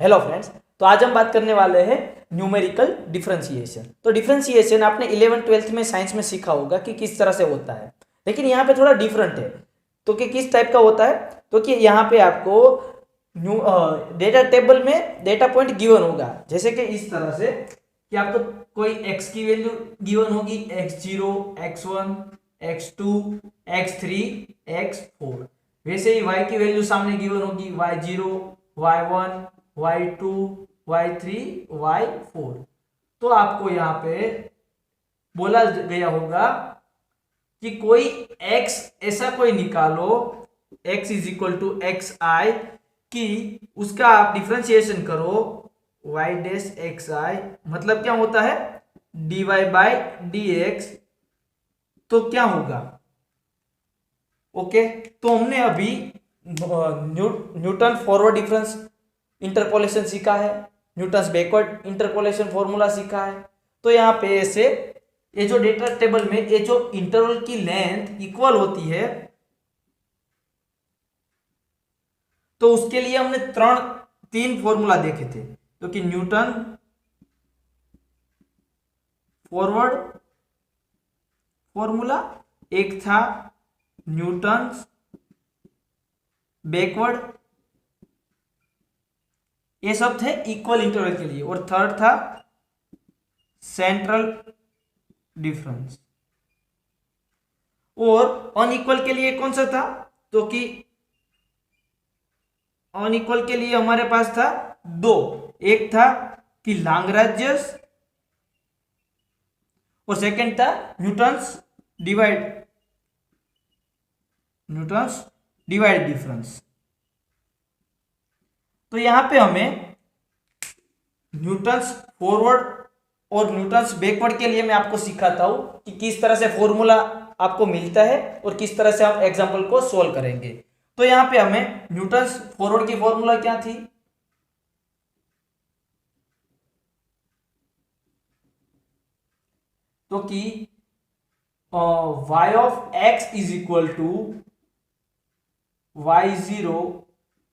Hello friends. तो आज हम बात करने वाले हैं न्यूमेरिकल डिफरेंशिएशन। तो डिफरेंशिएशन आपने 11th-12th में साइंस में सीखा होगा कि किस तरह से होता है, लेकिन यहाँ पे थोड़ा डिफरेंट है। तो कि किस टाइप का होता है, तो कि यहाँ पे आपको न्यू डेटा टेबल में डेटा पॉइंट गिवन होगा, जैसे कि इस तरह से कि आपको कोई x की वैल्यू गिवन होगी, x0, x1, x2, x3, x4। वैसे ही y की वैल्यू सामने गिवन होगी, y0, y1, y2, y3, y4। तो आपको यहाँ पे बोला गया होगा कि कोई x ऐसा कोई निकालो, x is equal to x i, कि उसका आप डिफ्रेंशिएशन करो y डैश एक्स आई, मतलब क्या होता है dy बाई डी एक्स। तो क्या होगा, ओके। तो हमने अभी न्यूटन फॉरवर्ड डिफरेंस इंटरपोलेशन सीखा है, न्यूटन्स बैकवर्ड इंटरपोलेशन फॉर्मूला सीखा है। तो यहाँ पे ऐसे ये जो डेटा टेबल में ये जो इंटरवल की लेंथ इक्वल होती है, तो उसके लिए हमने तीन फॉर्मूला देखे थे। तो कि न्यूटन फॉरवर्ड फॉर्मूला, एक था न्यूटन बैकवर्ड, ये सब थे इक्वल इंटरवल के लिए, और थर्ड था सेंट्रल डिफरेंस। और अनइक्वल के लिए कौन सा था, तो कि अनइक्वल के लिए हमारे पास था दो, एक था कि लाग्रांजियस और सेकंड था न्यूटन्स डिवाइड डिफरेंस। तो यहां पे हमें न्यूटन्स फॉरवर्ड और न्यूटन्स बैकवर्ड के लिए मैं आपको सिखाता हूं कि किस तरह से फॉर्मूला आपको मिलता है और किस तरह से हम एग्जांपल को सोल्व करेंगे। तो यहां पे हमें न्यूटन्स फॉरवर्ड की फॉर्मूला क्या थी, तो कि y of x is equal to y0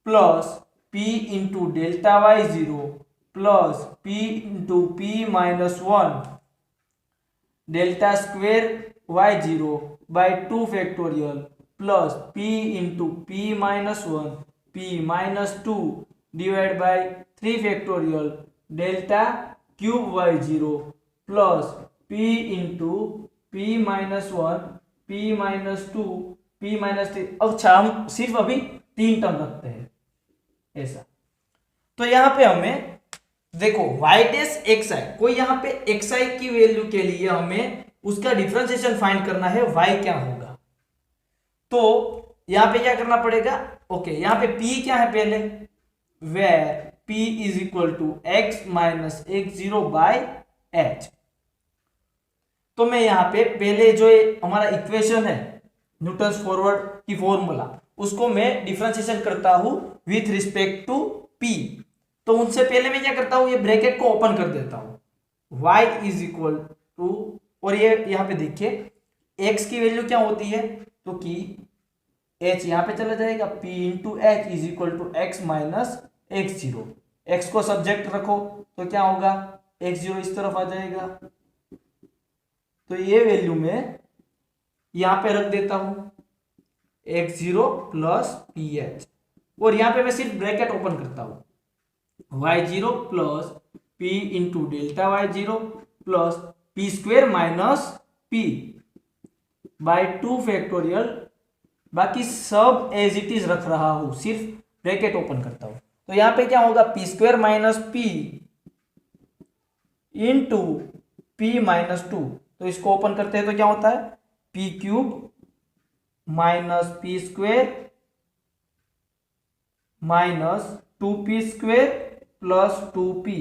plus p into delta y0 plus p into p minus 1 delta square y0 by 2 factorial plus p into p minus 1 p minus 2 divide by 3 factorial delta cube y0 plus p into p minus 1 p minus 2 p minus 3। अच्छा, हम सिर्फ अभी तीन term रखते हैं ऐसा। तो यहां पे हमें देखो y डैश एक्स आई, कोई यहाँ पे एक्स आई की वैल्यू के लिए हमें उसका डिफरेंशिएशन फाइंड करना है, y क्या होगा। तो यहां पे क्या करना पड़ेगा, ओके, यहां पे p क्या है पहले, where p is equal to x minus x zero by h. तो मैं यहाँ पे पहले जो हमारा इक्वेशन है न्यूटन्स फॉरवर्ड की फॉर्मूला, उसको मैं डिफरेंशिएशन करता हूं विथ रिस्पेक्ट टू p। तो उनसे पहले मैं क्या करता हूं, ये ब्रैकेट को ओपन कर देता हूं, y इज इक्वल टू, और ये यहां पे देखिए x की वैल्यू क्या होती है, तो कि h यहां पे चला जाएगा, p into h is equal to x minus x zero. X को सब्जेक्ट रखो तो क्या होगा, एक्स जीरो इस तरफ आ जाएगा। तो ये वैल्यू में यहां पे रख देता हूं x0 प्लस पी एच, और यहां पे मैं सिर्फ ब्रैकेट ओपन करता हूं, y0 plus p into delta y0 plus p square minus p by 2 factorial. बाकी सब एज इट इज रख रहा हूं, सिर्फ ब्रैकेट ओपन करता हूं। तो यहां पे क्या होगा, p square minus p into p minus 2। तो इसको ओपन करते हैं तो क्या होता है, p cube minus p square minus 2p square plus 2p,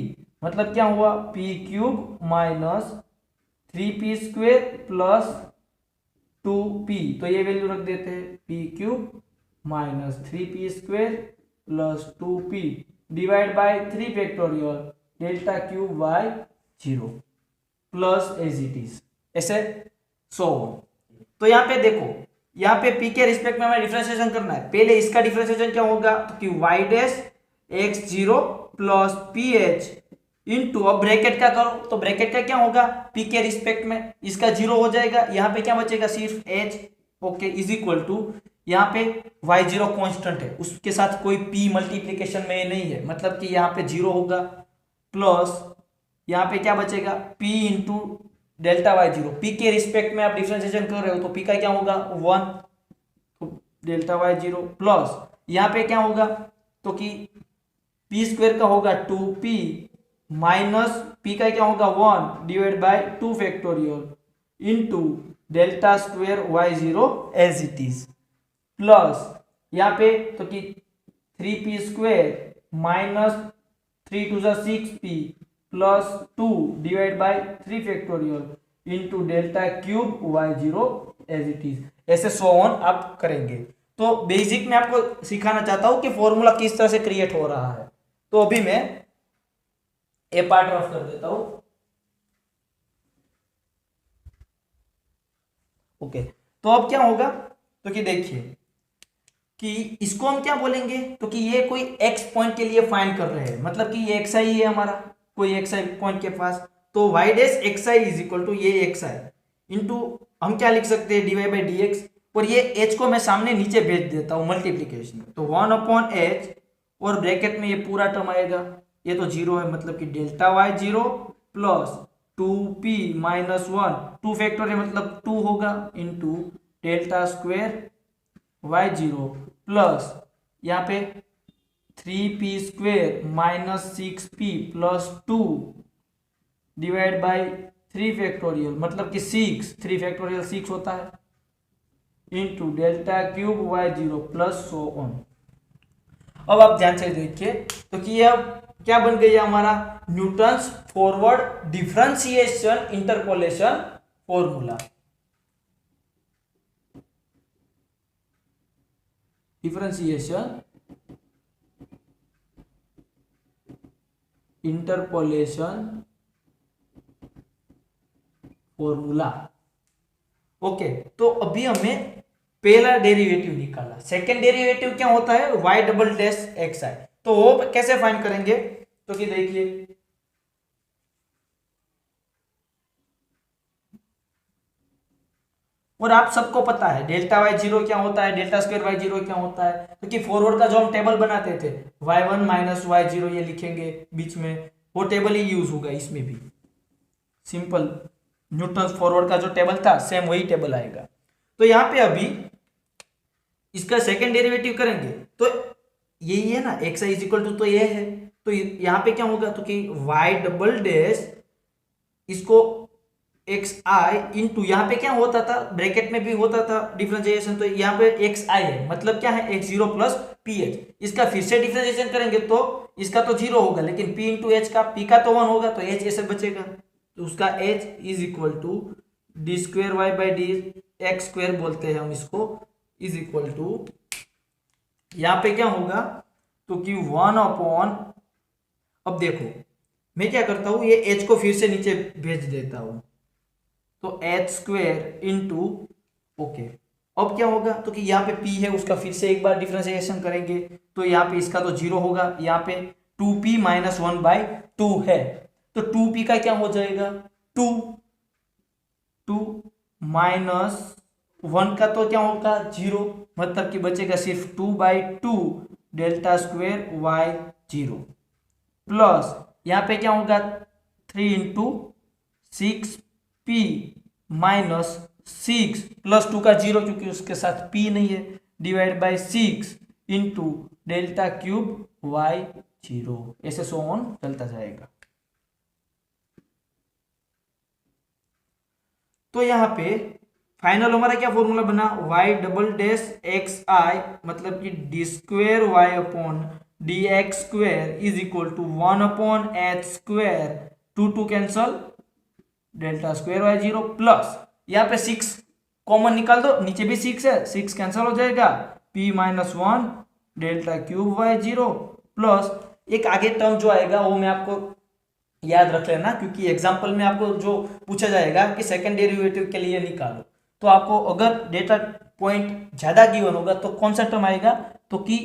मतलब क्या हुआ, p cube minus 3p square plus 2p। तो ये वैल्यू रख देते हैं, p cube minus 3p square plus 2p divide by 3 factorial delta cube by 0 plus as it is, ऐसे so. तो यहाँ पे देखो, यहाँ पे p के रिस्पेक्ट में हमें डिफरेंशिएशन करना है। पहले इसका डिफरेंशिएशन क्या होगा, तो कि y dash x0 plus P H into, अब ब्रैकेट का करो तो ब्रैकेट का क्या होगा, p के रिस्पेक्ट में इसका 0 हो जाएगा, यहाँ पे क्या बचेगा सिर्फ h, okay, is equal to, यहाँ पे y0 कांस्टेंट है, उसके साथ कोई p मल्टीप्लिकेशन में नहीं है, मतलब कि यहाँ पे 0 होगा, प्लस यहाँ पे क्या बचेगा p into delta y0, p के रिस्पेक्ट में आप डिफरेंशिएशन कर रहे हो तो p का क्या होगा 1, तो डेल्टा y0 प्लस यहाँ पे क्या होगा, तो कि p स्क्वायर का होगा 2p माइनस p का क्या होगा 1 divide by 2 factorial into delta square y0 as it is, plus यहाँ पे तो कि 3p square minus 3 to 6p plus 2 divide by 3 factorial into delta cube y0 as it is, ऐसे सो ऑन आप करेंगे। तो बेसिक में आपको सिखाना चाहता हूं कि फॉर्मूला किस तरह से क्रिएट हो रहा है। तो अभी मैं ए पार्ट रफ कर देता हूं, ओके। तो अब क्या होगा, तो कि देखिए कि इसको हम क्या बोलेंगे, तो कि ये कोई x पॉइंट के लिए फाइंड कर रहे हैं, मतलब कि ये xi है हमारा, कोई xi पॉइंट के पास, तो y dash xi is equal to ये xi इंटू हम क्या लिख सकते हैं dy बाई dx, और ये h को मैं सामने नीचे भेज देता हूँ मल्टीप्लीकेशन में, तो 1 अपॉन h और ब्रैकेट में ये पूरा टर्म आएगा, ये तो 0 है, मतलब कि delta y0 plus 2p minus 1, 2 factorial मतलब 2 होगा into delta square y0 plus यहाँ पे 3p square minus 6p plus 2 divide by 3 factorial, मतलब कि 6, 3 फैक्टोरियल 6 होता है into delta cube y0 plus so on. अब आप ध्यान से देखिए तो कि यह क्या बन गई है हमारा Newton's forward differentiation interpolation formula. Differentiation interpolation formula, okay. तो अभी हमें पहला डेरिवेटिव निकाला, सेकंड डेरिवेटिव क्या होता है y डबल डैश एक्स आई, तो वो कैसे फाइंड करेंगे, तो कि देखिए और आप सबको पता है डेल्टा y0 क्या होता है, डेल्टा स्क्वायर y0 क्या होता है, तो कि फॉरवर्ड का जो हम टेबल बनाते थे y1 माइनस y0 ये लिखेंगे बीच में, वो टेबल ही यूज होगा इसमें भी, सिंपल न्यूटन फॉरवर्ड का जो टेबल था सेम वही टेबल आएगा। तो यहाँ पे अभी इसका सेकंड डेरिवेटिव करेंगे तो यही है ना x i is equal to, तो ये है, तो यहाँ पे क्या होगा, तो कि y डबल डैश इसको एक्स आई इंटू यहाँ पे क्या होता था ब्रैकेट में भी होता था डिफरेंशिएशन, तो यहाँ पे एक्स आई है, मतलब क्या है x0 प्लस पी एच, इसका फिर से डिफरेंशिएशन करेंगे तो इसका तो 0 होगा, लेकिन p इंटू एच का p का तो 1 होगा, तो h ऐसे बचेगा, तो उसका h is equal to d square y by d x square बोलते हैं हम इसको, इज इक्वल टू यहाँ पे क्या होगा, तो कि 1 अपॉन, अब देखो मैं क्या करता हूं ये h को फिर से नीचे भेज देता हूं, तो एच स्क्वेयर इंटू, ओके। अब क्या होगा, तो कि यहाँ पे p है उसका फिर से एक बार डिफरेंशिएशन करेंगे, तो यहाँ पे इसका तो 0 होगा, यहाँ पे 2p माइनस 1 बाई 2 है, तो 2p का क्या हो जाएगा 2 माइनस 1 का तो क्या होगा 0, मतलब कि बचेगा सिर्फ 2 by 2 delta square y0 plus यहाँ पे क्या होगा 3 इंटू 6p माइनस 6 प्लस 2 का 0 क्योंकि उसके साथ p नहीं है, divide by 6 into delta cube y0, ऐसे सो ऑन चलता जाएगा। तो यहाँ पे फाइनल हमारा क्या फॉर्मूला बना y double dash x i, मतलब कि d square y upon d x square is equal to 1 upon h square, 2 cancel delta square y0 plus यहाँ पे 6 कॉमन निकाल दो, नीचे भी 6 है, 6 कैंसल हो जाएगा, p minus 1 delta cube y0 plus एक आगे टर्म जो आएगा वो मैं आपको याद रख लेना, क्योंकि एग्जांपल में आपको जो पूछा जाएगा कि सेकंड डेरिवेटिव के लिए निकालो, तो आपको अगर डेटा पॉइंट ज्यादा गिवन होगा तो कौन सा टर्म आएगा, तो कि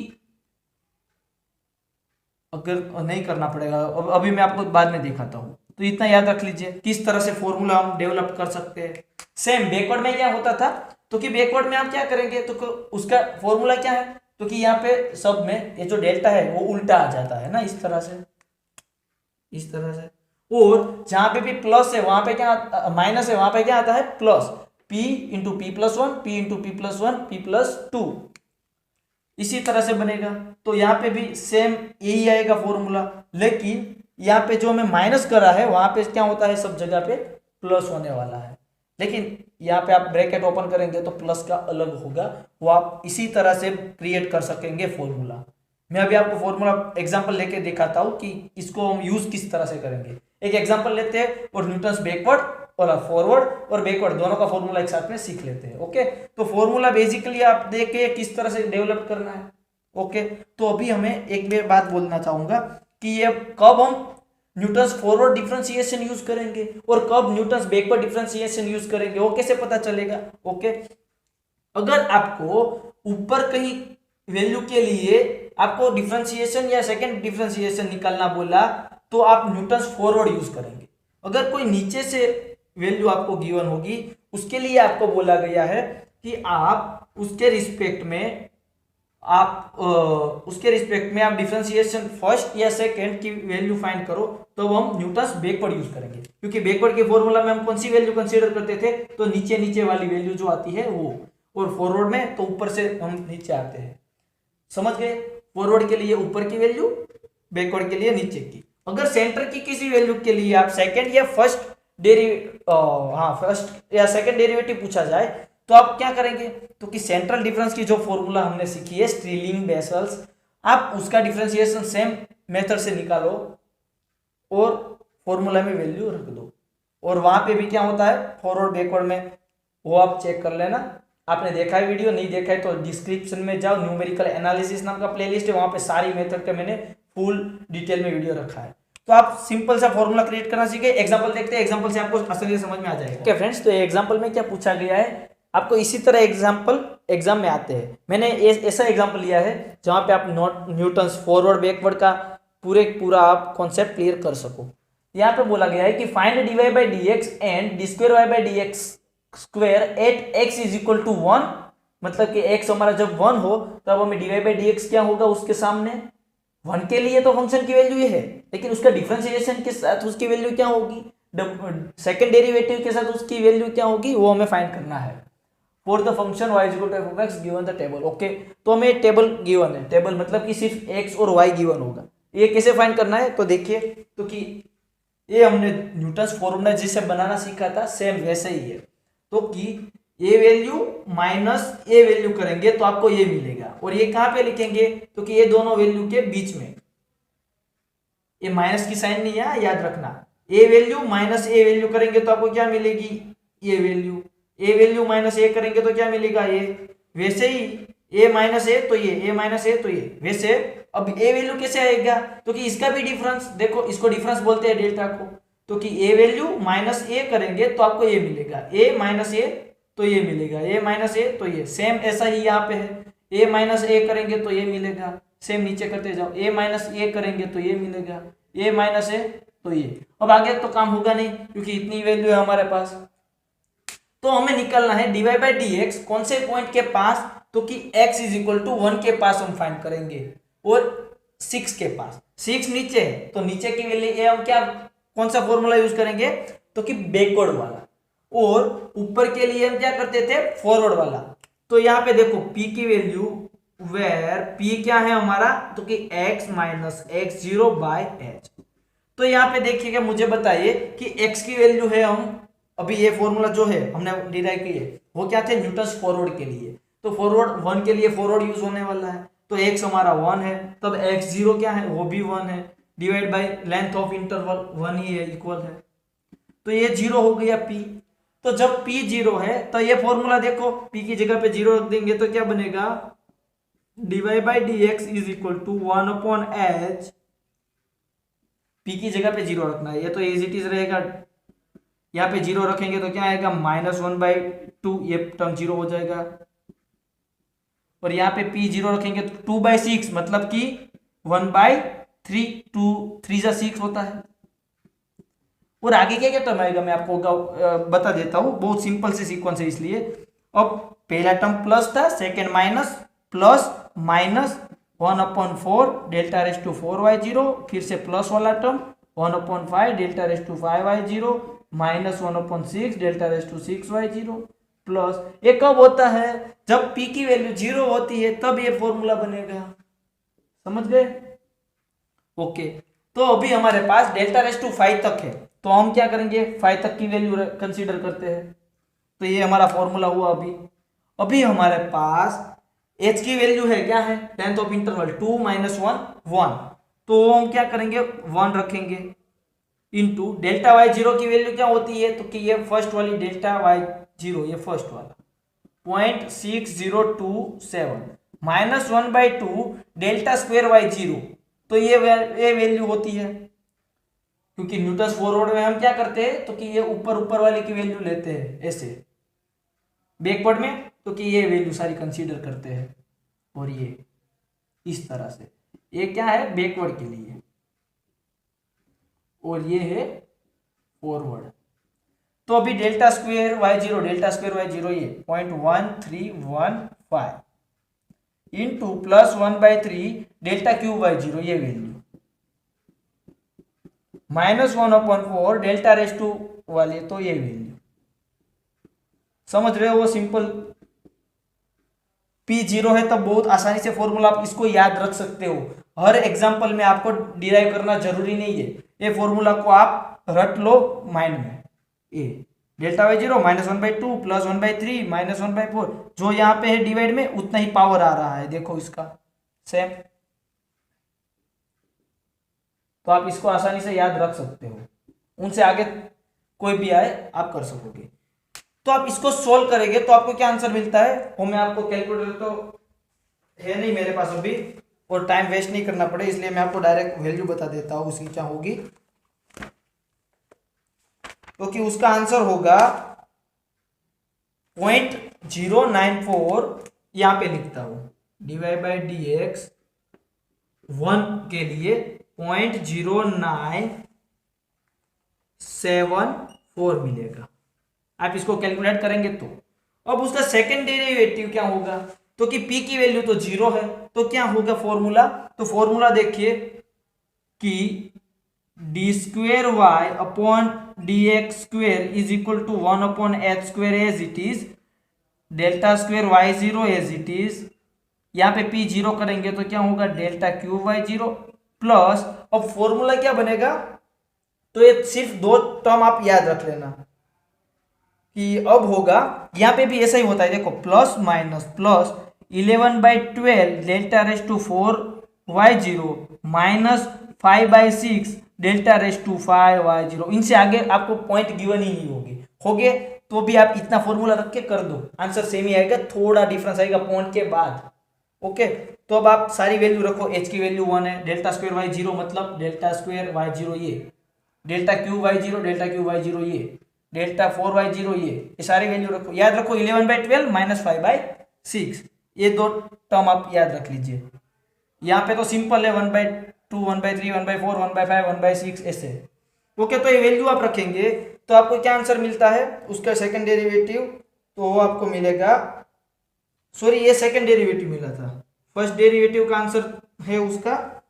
अगर नहीं करना पड़ेगा, अभी मैं आपको बाद में दिखाता हूँ। तो इतना याद रख लीजिए किस तरह से फॉर्मूला हम डेवलप कर सकते हैं। सेम बैकवर्ड में क्या होता था, तो कि बैकवर्ड में हम क्या करेंगे, तो उसका फॉर्मूला क्या है, तो कि यहाँ पे सब में ये जो डेल्टा है वो उल्टा आ जाता है ना, इस तरह से, इस तरह से। और जहां पे भी प्लस है वहां पे क्या, माइनस है वहां पे क्या आता है, plus. p into P plus one, P into P plus one, P plus two, इसी तरह से बनेगा। तो यहाँ पे भी सेम यही आएगा फॉर्मूला, लेकिन यहाँ पे जो हमें माइनस करा है वहां पे क्या होता है, सब जगह पे प्लस होने वाला है। लेकिन यहाँ पे आप ब्रैकेट ओपन करेंगे तो प्लस का अलग होगा, वो आप इसी तरह से क्रिएट कर सकेंगे फॉर्मूला। मैं अभी आपको फॉर्मूला एग्जांपल लेके दिखाता हूँ कि इसको हम यूज किस तरह से करेंगे। एक एग्जांपल लेते हैं और न्यूटन्स बैकवर्ड और फॉरवर्ड और बैकवर्ड दोनों का फॉर्मूला एक साथ में सीख लेते हैं। ओके, तो फॉर्मूला बेसिकली आप देखिए किस तरह से डेवलप करना है। ओके, तो अभी हमें एक बात बोलना चाहूंगा कि ये कब हम न्यूटन्स फॉरवर्ड डिफरेंशिएशन यूज करेंगे और कब न्यूटन्स बैकवर्ड डिफरेंशिएशन यूज करेंगे, वो कैसे पता चलेगा। ओके, अगर आपको ऊपर कहीं वैल्यू के लिए आपको डिफरेंशिएशन या सेकंड डिफरेंशिएशन निकालना बोला तो आप न्यूटन्स फॉरवर्ड यूज करेंगे। अगर कोई नीचे से वैल्यू आपको गिवन होगी उसके लिए आपको बोला गया है कि आप उसके रिस्पेक्ट में आप डिफरेंशिएशन फर्स्ट या सेकंड की वैल्यू फाइंड करो, तो हम न्यूटन्स बैकवर्ड यूज करेंगे। क्योंकि बैकवर्ड के फॉर्मूला में हम कौन सी वैल्यू कंसीडर करते थे, तो नीचे नीचे वाली वैल्यू जो आती है वो, और फॉरवर्ड में तो ऊपर से हम नीचे आते हैं। समझ गए, फॉरवर्ड के लिए ऊपर की वैल्यू, बैकवर्ड के लिए नीचे की। अगर सेंटर की किसी वैल्यू के लिए आप सेकंड या फर्स्ट फर्स्ट या सेकंड डेरिवेटिव पूछा जाए तो आप क्या करेंगे, तो कि सेंट्रल डिफरेंस की जो फॉर्मूला हमने सीखी है स्ट्रीलिंग बेसल्स, आप उसका डिफरेंशिएशन सेम मेथड से निकालो और फॉर्मूला में वैल्यू रख दो। और वहां पे भी क्या होता है फॉरवर्ड बैकवर्ड में, वो आप चेक कर लेना। आपने देखा है वीडियो, नहीं देखा है तो डिस्क्रिप्शन में जाओ, न्यूमेरिकल एनालिसिस नाम का प्लेलिस्ट है, वहां पे सारी मेथड का मैंने फुल डिटेल में वीडियो रखा है। तो आप सिंपल सा फॉर्मूला क्रिएट करना सीखे। एग्जांपल देखते हैं, एग्जांपल से आपको आसानी से समझ में आ जाएगा। ओके फ्रेंड्स, तो एग्जांपल में क्या पूछा गया है, आपको इसी तरह एग्जांपल एग्जाम में आते हैं। मैंने ऐसा एग्जांपल लिया है जहां पे आप न्यूटन्स फॉरवर्ड बैकवर्ड का पूरा आप कॉन्सेप्ट क्लियर कर सको। यहाँ पे बोला गया है कि find dy by dx and d square y by dx square at x is equal to 1, मतलब कि x हमारा जब 1 हो तब हमें dy by dx क्या होगा उसके सामने 1 के लिए तो फंक्शन की वैल्यू ये है, लेकिन उसका डिफरेंशिएशन के साथ उसकी वैल्यू क्या होगी, सेकंड डेरिवेटिव के साथ उसकी वैल्यू क्या होगी, वो हमें फाइंड करना है for the function y equal to f(x) given the table. Okay, तो हमें टेबल गिवन है, टेबल मतलब कि सिर्फ x और y गिवन होगा। ये कैसे फाइंड करना है, तो देखिए, तो कि ये हमने न्यूटन्स फॉर्मूला जिसे बनाना सीखा था सेम वैसे ही है। तो कि ये वैल्यू माइनस ये वैल्यू करेंगे तो आपको ये मिलेगा, और ये कहां पे लिखेंगे, तो कि ये दोनों वैल्यू के बीच में, ये माइनस की साइन नहीं है याद रखना, ए वैल्यू माइनस ए वैल्यू करेंगे तो आपको क्या मिलेगी, ये वैल्यू, ए वैल्यू माइनस ए करेंगे तो क्या मिलेगा ये, वैसे ही ए माइनस ए तो ये माइनस ए तो ये वैसे। अब ए वैल्यू कैसे आएगा, तो कि इसका भी डिफरेंस देखो, इसको डिफरेंस बोलते हैं डेल्टा को, तो कि ए वैल्यू माइनस ए करेंगे तो आपको ये मिलेगा, ए माइनस ए तो ये मिलेगा, ए माइनस ए तो ये, सेम ऐसा ही यहाँ पे है, ए माइनस ए करेंगे तो ये मिलेगा, सेम नीचे करते जाओ, ए माइनस ए करेंगे तो ये मिलेगा, ए माइनस ए तो ये। अब आगे तो काम होगा नहीं क्योंकि इतनी वैल्यू है हमारे पास। तो हमें निकालना है dy by dx कौन से पॉइंट के पास, तो कि x इज इक्वल टू 1 के पास हम फाइंड करेंगे और 6 के पास, 6 नीचे है तो नीचे की वैल्यू ये हम क्या कौन सा फॉर्मूला यूज करेंगे, तो कि बैकवर्ड वाला, और ऊपर के लिए हम क्या करते थे फॉरवर्ड वाला। तो यहाँ पे देखो p की वैल्यू वेयर p क्या है हमारा, तो कि x minus x0 bye h। तो यहाँ पे देखिएगा, मुझे बताइए कि x की वैल्यू है, हम अभी ये फॉर्मूला जो है हमने डिराइव की है वो क्या थे न्यूटन्स फॉरवर्ड के लिए, तो फॉरवर्ड 1 के लिए फॉरवर्ड यूज होने वाला है, तो x हमारा 1 है, तब x0 क्या है वो भी 1 है, divide by length of interval 1 ही है, इक्वल है, तो ये 0 हो गया p। तो जब p 0 है तो ये फॉर्मूला देखो, p की जगह पे 0 रख देंगे तो क्या बनेगा, dy by dx is equal to 1 upon h, p की जगह पे 0 रखना है, ये तो एज इट इज रहेगा, यहाँ पे 0 रखेंगे तो क्या आएगा -1/2, ये टर्म 0 हो जाएगा, और यहाँ पे p 0 रखेंगे तो 2/6 मतलब कि 1/3 3 2 3 जा 6 होता है। और आगे क्या क्या टर्म आएगा मैं आपको बता देता हूं, बहुत सिंपल से सीक्वेंस है इसलिए। अब पहला टर्म प्लस था, second minus, plus minus 1/4 delta raise to 4y0, फिर से प्लस वाला term 1/5 delta raise to 5y0 minus 1/6 delta raise to 6y0 plus. ये कब होता है? जब p की वैल्यू 0 होती है तब ये फॉर्मूला बनेगा। समझ गए? ओके, तो अभी हमारे पास डेल्टा रेस टू 5 तक है, तो हम क्या करेंगे, 5 तक की वैल्यू कंसीडर करते हैं। तो ये हमारा फॉर्मूला हुआ। अभी हमारे पास h की वैल्यू है, क्या है, लेंथ ऑफ इंटरवल 2 माइनस 1 1, तो हम क्या करेंगे 1 रखेंगे इनटू डेल्टा y0 की वैल्यू क्या होती है, तो कि ये फर्स्ट वाली डेल्टा y0, ये फर्स्ट वाला 0.6027 माइनस 1/2 डेल्टा स्क्वायर y0, तो ये वैल्यू होती है। क्योंकि न्यूटन फॉरवर्ड में हम क्या करते हैं, तो कि ये ऊपर वाले की वैल्यू लेते हैं ऐसे, बैकवर्ड में तो कि ये वैल्यू सारी कंसीडर करते हैं। और ये इस तरह से, ये क्या है बैकवर्ड के लिए और ये है फॉरवर्ड। तो अभी डेल्टा स्क्वायर y0 ये 0.1315 into plus 1/3 delta cube y0, ये value minus 1/4 delta raise to वाले, तो ये वैल्यू। समझ रहे हो? वो सिंपल P0 है तब बहुत आसानी से फॉर्मूला आप इसको याद रख सकते हो। हर एग्जांपल में आपको डिराइव करना जरूरी नहीं है, ये फॉर्मूला को आप रट लो माइंड में। A delta y0 minus 1/2 plus 1/3 minus 1/4, जो यहाँ पे है डिवाइड में उतना ही पावर आ रहा है, देखो इसका सेम। तो आप इसको आसानी से याद रख सकते हो, उनसे आगे कोई भी आए आप कर सकोगे। तो आप इसको सोल्व करेंगे तो आपको क्या आंसर मिलता है, वो मैं आपको कैलकुलेटर तो है नहीं मेरे पास अभी और टाइम वेस्ट नहीं करना पड़े, इसलिए मैं आपको डायरेक्ट वैल्यू बता देता हूं उसकी क्या होगी। तो कि उसका आंसर होगा 0.094, यहां पे लिखता हूं dy/dx 1 के लिए 0.0974 मिलेगा। आप इसको कैलकुलेट करेंगे तो अब उसका सेकंड डेरिवेटिव क्या होगा, तो कि p की वैल्यू तो 0 है, तो क्या होगा फॉर्मूला, तो फॉर्मूला देखिए कि d²y/dx² is equal to 1/h² as it is, delta square y0 as it is, यहाँ पे p 0 करेंगे तो क्या होगा डेल्टा क्यूब y0 प्लस, अब फॉर्मूला क्या बनेगा, तो ये सिर्फ दो टर्म आप याद रख लेना कि अब होगा, यहाँ पे भी ऐसा ही होता है, देखो plus minus plus 11/12 delta raise to 4y0 minus 5/6 delta raise to 5y0। इनसे आगे आपको पॉइंट गिवन ही नहीं होगे तो भी आप इतना फॉर्मूला रख के कर दो, आंसर सेम ही आएगा, थोड़ा डिफरेंस आएगा पॉइंट के बाद। ओके, तो अब आप सारी वैल्यू रखो, h की वैल्यू 1 है, डेल्टा स्क्वायर y0 मतलब डेल्टा स्क्वायर y0 ये, डेल्टा क्यूब y0 ये, डेल्टा 4y0 ये सारी वैल्यू रखो, याद रखो 11/12 माइनस 5/6, ये दो टर्म आप याद रख लीजिए। यहाँ पे तो सिंपल है 1/2 1/3 1/4 1/5 1/6 ऐसे। ओके, तो ये वैल्यू आप रखेंगे तो आपको क्या आंसर मिलता है, उसका सेकंड डेरिवेटिव, तो वो आपको मिलेगा, सॉरी ये सेकंड डेरिवेटिव मिला था, फर्स्ट डेरिवेटिव का आंसर है उसका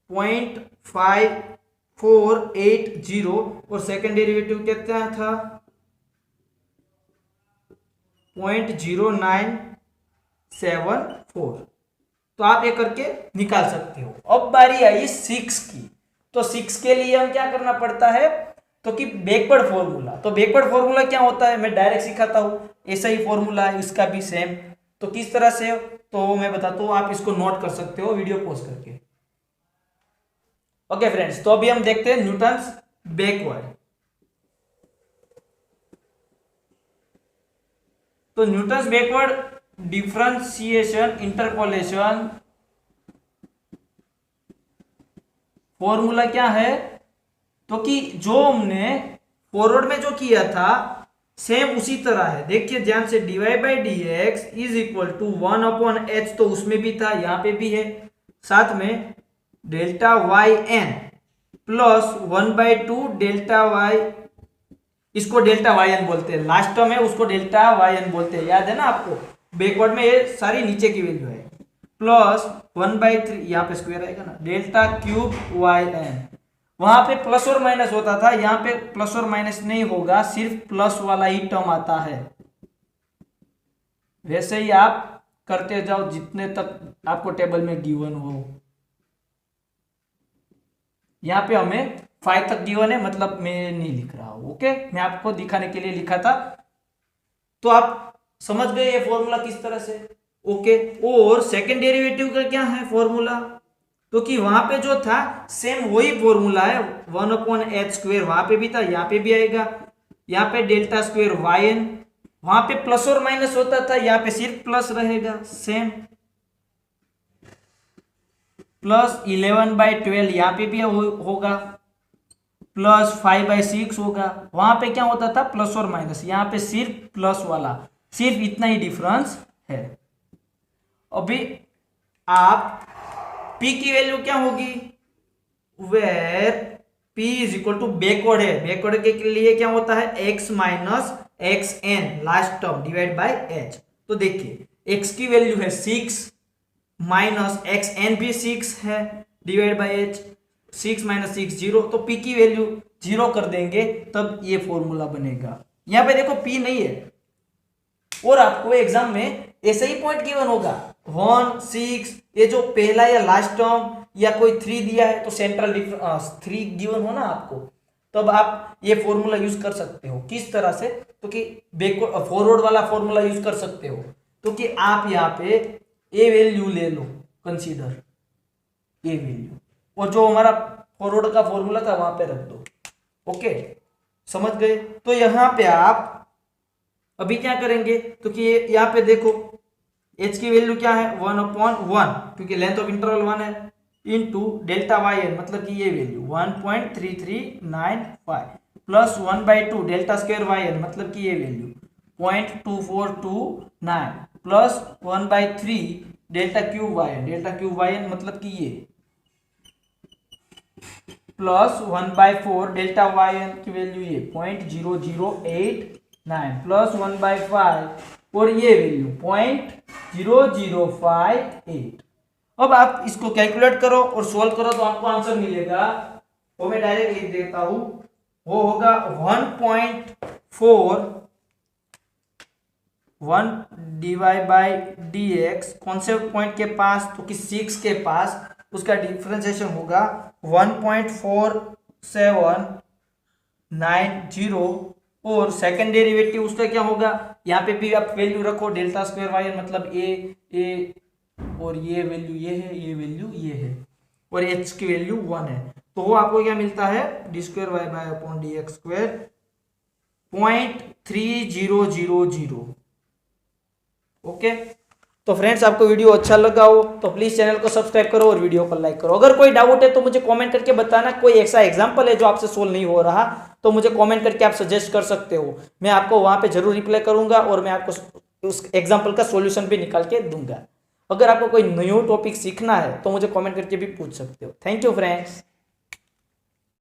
0.5480 और सेकंड डेरिवेटिव कितना था 0.0974। तो आप ये करके निकाल सकते हो। अब बारी आई 6 की, तो 6 के लिए हम क्या करना पड़ता है, तो कि बैकवर्ड फॉर्मूला। तो बैकवर्ड फॉर्मूला क्या होता है मैं डायरेक्ट सिखाता हूं, ऐसा ही फॉर्मूला है इसका भी सेम। तो किस तरह से, तो मैं बताता हूं, आप इसको नोट कर सकते हो वीडियो पॉज करके। ओके फ्रेंड्स, तो अभी हम देखते हैं न्यूटन्स बैकवर्ड। तो Newton's backward differentiation interpolation formula क्या है, तो कि जो हमने फॉरवर्ड में जो किया था सेम उसी तरह है। देखिए ध्यान से, dy/dx is equal to 1/h, तो उसमें भी था यहाँ पे भी है, साथ में delta y n plus 1/2 delta y, इसको डेल्टा वाई एन बोलते हैं, लास्ट टर्म है उसको डेल्टा वाई एन बोलते हैं, याद है ना आपको, बैकवर्ड में ये सारी नीचे की वैल्यू है, प्लस 1/3, यहाँ पे स्क्वायर आएगा ना, डेल्टा क्यूब वाई एन। वहां पे प्लस और माइनस होता था, यहाँ पे प्लस और माइनस नहीं होगा, सिर्फ प्लस वाला ही टर्म आता है। वैसे ही आप करते जाओ जितने तक आपको टेबल में गिवन हो। यहाँ पे हमें 5 तक गिवन है, मतलब मैं नहीं लिख रहा हूं, ओके, मैं आपको दिखाने के लिए लिखा था। तो आप समझ गए ये फॉर्मूला किस तरह से, ओके। और सेकंड डेरिवेटिव का क्या है फॉर्मूला, तो कि वहां पे जो था सेम वही फॉर्मूला है, 1/h², वहां पे भी था, यहाँ पे भी आएगा। यहाँ पे डेल्टा स्क्वायर वाई एन, वहां पे प्लस और माइनस होता था, यहाँ पे सिर्फ प्लस रहेगा, सेम। प्लस 11/12 यहाँ पे भी होगा, प्लस 5/6 होगा। वहां पे क्या होता था प्लस और माइनस, यहाँ पे सिर्फ प्लस वाला, सिर्फ इतना ही डिफरेंस है। अभी आप P की वैल्यू क्या होगी, where P is equal to backward है, बैकवर्ड के लिए क्या होता है x minus x n last term divide by h। तो देखिए x की वैल्यू है 6 माइनस एक्स एन भी 6 है डिवाइड बाय h, 6 माइनस 6 0, तो P की वैल्यू 0 कर देंगे तब ये फॉर्मूला बनेगा। यहाँ पे देखो P नहीं है, और आपको एग्जाम में ऐसे ही पॉइंट गिवन होगा 1 6, ये जो पहला या लास्ट टर्म या कोई 3 दिया है तो सेंट्रल 3 गिवन हो ना आपको, तब आप ये फॉर्मूला यूज कर सकते हो। किस तरह से, तो कि बैकवर्ड फॉरवर्ड वाला फॉर्मूला यूज कर सकते हो, तो कि आप यहाँ पे ए वैल्यू ले लो, कंसीडर ए वैल्यू, और जो हमारा फॉरवर्ड का फॉर्मूला था वहां पे रख दो, ओके, समझ गए। तो यहाँ पे आप अभी क्या करेंगे, तो कि यहाँ पे देखो h की वैल्यू क्या है 1/1, क्योंकि लेंथ ऑफ इंटरवल 1 है, इनटू डेल्टा वाई एन, मतलब कि ये value 1.3395 plus 1/2 delta square y n, मतलब कि ये value 0.2429 plus 1/3 delta cube y n, delta cube y n मतलब कि ये प्लस 1/4 डेल्टा वाई एन की वैल्यू ये 0.0089 प्लस 1/5 और ये वैल्यू 0.0058। अब आप इसको कैलकुलेट करो और सोल्व करो तो आपको आंसर मिलेगा, वो मैं डायरेक्ट लिख देता हूं, वो होगा 1.41 डिवाइड बाय dx, कौन से पॉइंट के पास, तो कि 6 के पास, उसका डिफरेंशिएशन होगा 1.4790, और सेकंड डेरिवेटिव उसका क्या होगा, यहाँ पे भी आप वैल्यू रखो, डेल्टा स्क्वायर वाई एन मतलब ए, और ये वैल्यू ये है, ये वैल्यू ये है, और h की वैल्यू 1 है, तो वो आपको क्या मिलता है d² y by upon dx square 0.3000। Okay, तो फ्रेंड्स आपको वीडियो अच्छा लगा हो तो प्लीज चैनल को सब्सक्राइब करो और वीडियो को लाइक करो। अगर कोई डाउट है तो मुझे कमेंट करके बताना, कोई ऐसा एग्जांपल है जो आपसे सोल्व नहीं हो रहा तो मुझे कमेंट करके आप सजेस्ट कर सकते हो, मैं आपको वहां पे जरूर रिप्लाई करूंगा और मैं आपको उस एग्जांपल का सॉल्यूशन भी निकाल के दूंगा। अगर आपको कोई न्यू टॉपिक सीखना है तो मुझे कमेंट करके भी पूछ सकते हो। Thank you friends.